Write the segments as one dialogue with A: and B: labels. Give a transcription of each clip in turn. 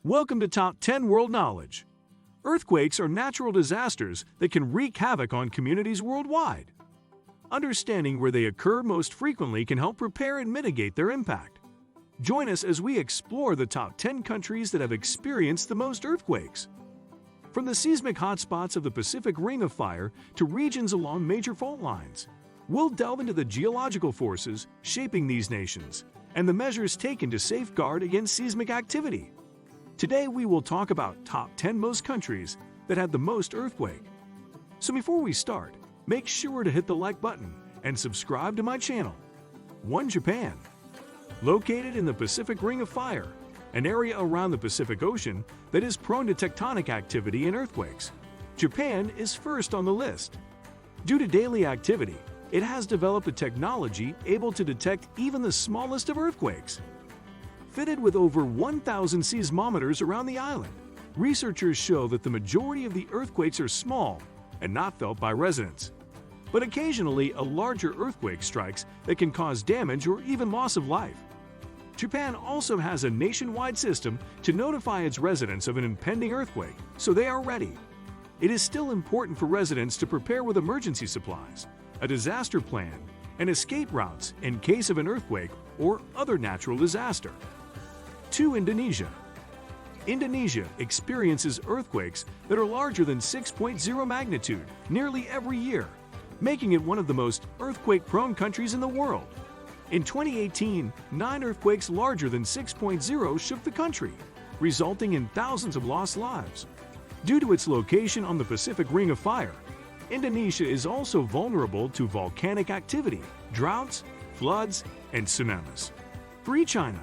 A: Welcome to Top 10 World Knowledge. Earthquakes are natural disasters that can wreak havoc on communities worldwide. Understanding where they occur most frequently can help prepare and mitigate their impact. Join us as we explore the top 10 countries that have experienced the most earthquakes. From the seismic hotspots of the Pacific Ring of Fire to regions along major fault lines, we'll delve into the geological forces shaping these nations and the measures taken to safeguard against seismic activity. Today we will talk about top 10 most countries that had the most earthquake. So before we start, make sure to hit the like button and subscribe to my channel. 1. Japan. Located in the Pacific Ring of Fire, an area around the Pacific Ocean that is prone to tectonic activity and earthquakes, Japan is first on the list. Due to daily activity, it has developed a technology able to detect even the smallest of earthquakes. Fitted with over 1,000 seismometers around the island, researchers show that the majority of the earthquakes are small and not felt by residents. But occasionally, a larger earthquake strikes that can cause damage or even loss of life. Japan also has a nationwide system to notify its residents of an impending earthquake, so they are ready. It is still important for residents to prepare with emergency supplies, a disaster plan, and escape routes in case of an earthquake or other natural disaster. 2. Indonesia. Indonesia experiences earthquakes that are larger than 6.0 magnitude nearly every year, making it one of the most earthquake-prone countries in the world. In 2018, 9 earthquakes larger than 6.0 shook the country, resulting in thousands of lost lives. Due to its location on the Pacific Ring of Fire, Indonesia is also vulnerable to volcanic activity, droughts, floods, and tsunamis. 3. China.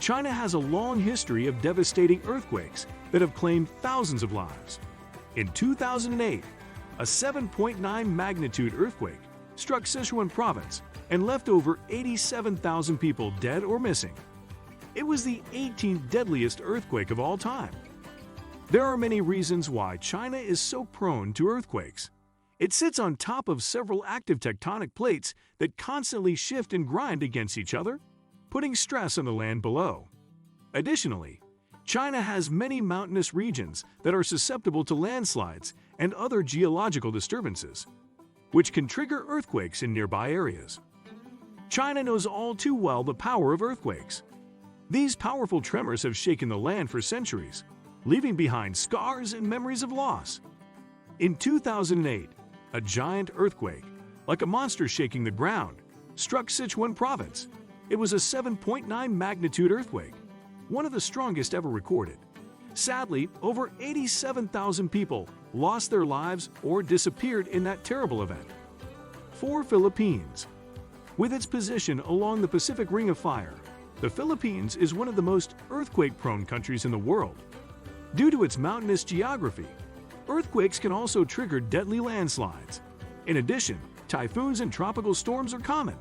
A: China has a long history of devastating earthquakes that have claimed thousands of lives. In 2008, a 7.9 magnitude earthquake struck Sichuan province and left over 87,000 people dead or missing. It was the 18th deadliest earthquake of all time. There are many reasons why China is so prone to earthquakes. It sits on top of several active tectonic plates that constantly shift and grind against each other, putting stress on the land below. Additionally, China has many mountainous regions that are susceptible to landslides and other geological disturbances, which can trigger earthquakes in nearby areas. China knows all too well the power of earthquakes. These powerful tremors have shaken the land for centuries, leaving behind scars and memories of loss. In 2008, a giant earthquake, like a monster shaking the ground, struck Sichuan province. It was a 7.9 magnitude earthquake, one of the strongest ever recorded. Sadly, over 87,000 people lost their lives or disappeared in that terrible event. 4. Philippines. With its position along the Pacific Ring of Fire, the Philippines is one of the most earthquake-prone countries in the world. Due to its mountainous geography, earthquakes can also trigger deadly landslides. In addition, typhoons and tropical storms are common.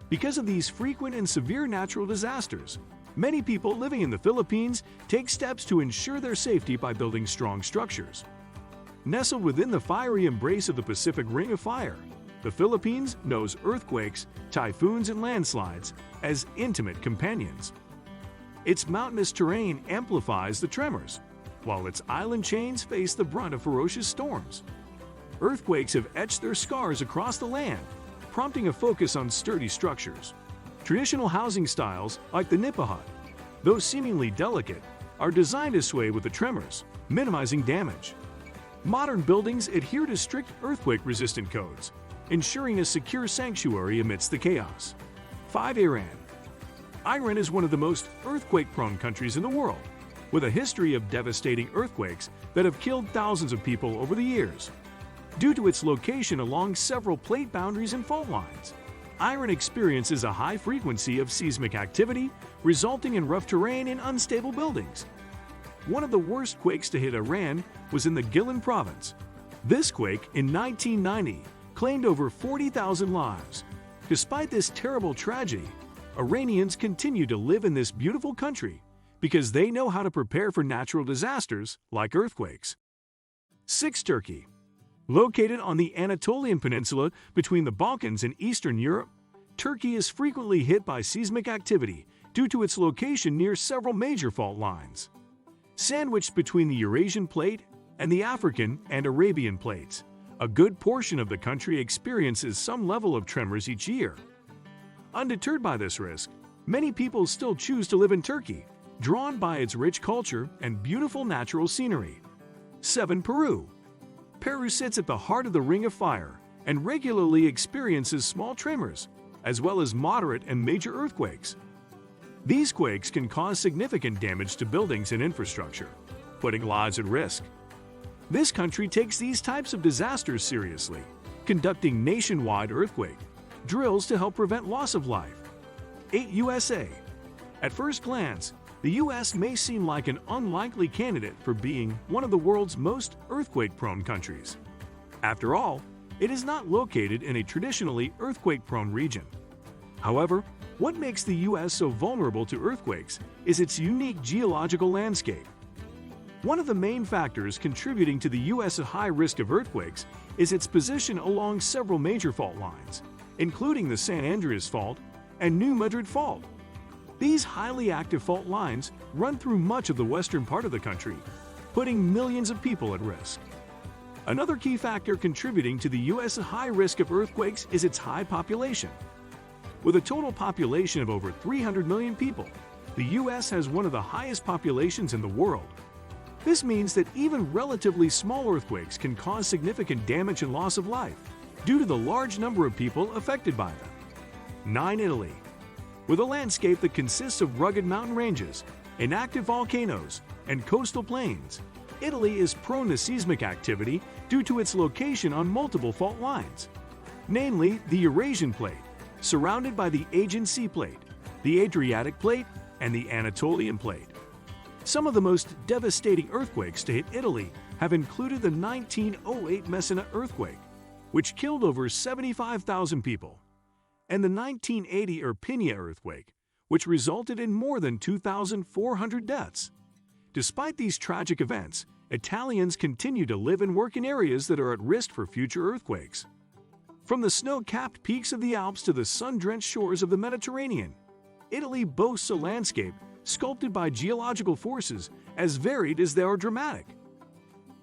A: Because of these frequent and severe natural disasters, many people living in the Philippines take steps to ensure their safety by building strong structures. Nestled within the fiery embrace of the Pacific Ring of Fire, the Philippines knows earthquakes, typhoons, and landslides as intimate companions. Its mountainous terrain amplifies the tremors, while its island chains face the brunt of ferocious storms. Earthquakes have etched their scars across the land, prompting a focus on sturdy structures. Traditional housing styles, like the nipa hut, though seemingly delicate, are designed to sway with the tremors, minimizing damage. Modern buildings adhere to strict earthquake-resistant codes, ensuring a secure sanctuary amidst the chaos. 5. Iran. Iran is one of the most earthquake-prone countries in the world, with a history of devastating earthquakes that have killed thousands of people over the years. Due to its location along several plate boundaries and fault lines, Iran experiences a high frequency of seismic activity, resulting in rough terrain and unstable buildings. One of the worst quakes to hit Iran was in the Gilan province. This quake in 1990 claimed over 40,000 lives. Despite this terrible tragedy, Iranians continue to live in this beautiful country because they know how to prepare for natural disasters like earthquakes. 6. Turkey. Located on the Anatolian Peninsula between the Balkans and Eastern Europe, Turkey is frequently hit by seismic activity due to its location near several major fault lines. Sandwiched between the Eurasian plate and the African and Arabian plates, a good portion of the country experiences some level of tremors each year. Undeterred by this risk, many people still choose to live in Turkey, drawn by its rich culture and beautiful natural scenery. 7. Peru. Peru sits at the heart of the Ring of Fire and regularly experiences small tremors, as well as moderate and major earthquakes. These quakes can cause significant damage to buildings and infrastructure, putting lives at risk. This country takes these types of disasters seriously, conducting nationwide earthquake drills to help prevent loss of life. 8. USA. At first glance, the U.S. may seem like an unlikely candidate for being one of the world's most earthquake-prone countries. After all, it is not located in a traditionally earthquake-prone region. However, what makes the U.S. so vulnerable to earthquakes is its unique geological landscape. One of the main factors contributing to the U.S.' high risk of earthquakes is its position along several major fault lines, including the San Andreas Fault and New Madrid Fault. These highly active fault lines run through much of the western part of the country, putting millions of people at risk. Another key factor contributing to the U.S.' high risk of earthquakes is its high population. With a total population of over 300 million people, the U.S. has one of the highest populations in the world. This means that even relatively small earthquakes can cause significant damage and loss of life due to the large number of people affected by them. 9. Italy. With a landscape that consists of rugged mountain ranges, inactive volcanoes, and coastal plains, Italy is prone to seismic activity due to its location on multiple fault lines, namely the Eurasian Plate, surrounded by the Aegean Sea Plate, the Adriatic Plate, and the Anatolian Plate. Some of the most devastating earthquakes to hit Italy have included the 1908 Messina earthquake, which killed over 75,000 people, and the 1980 Irpinia earthquake, which resulted in more than 2,400 deaths. Despite these tragic events, Italians continue to live and work in areas that are at risk for future earthquakes. From the snow-capped peaks of the Alps to the sun-drenched shores of the Mediterranean, Italy boasts a landscape sculpted by geological forces as varied as they are dramatic.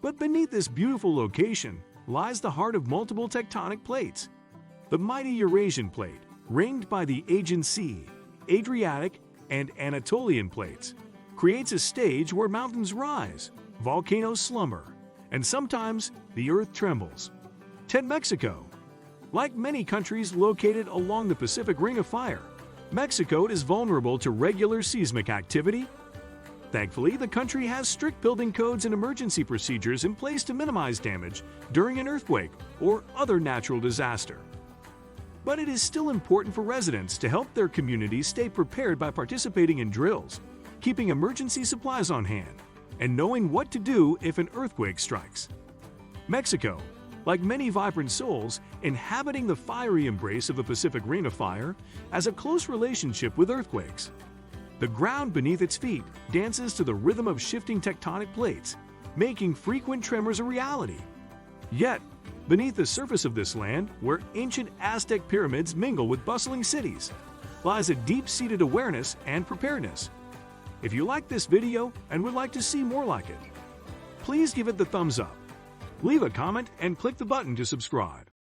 A: But beneath this beautiful location lies the heart of multiple tectonic plates. The mighty Eurasian Plate, ringed by the Aegean Sea, Adriatic, and Anatolian plates, creates a stage where mountains rise, volcanoes slumber, and sometimes the earth trembles. 10. Mexico. Like many countries located along the Pacific Ring of Fire, Mexico is vulnerable to regular seismic activity. Thankfully, the country has strict building codes and emergency procedures in place to minimize damage during an earthquake or other natural disaster. But it is still important for residents to help their communities stay prepared by participating in drills, keeping emergency supplies on hand, and knowing what to do if an earthquake strikes. Mexico, like many vibrant souls inhabiting the fiery embrace of the Pacific Ring of Fire, has a close relationship with earthquakes. The ground beneath its feet dances to the rhythm of shifting tectonic plates, making frequent tremors a reality. Yet, beneath the surface of this land, where ancient Aztec pyramids mingle with bustling cities, lies a deep-seated awareness and preparedness. If you like this video and would like to see more like it, please give it the thumbs up. Leave a comment and click the button to subscribe.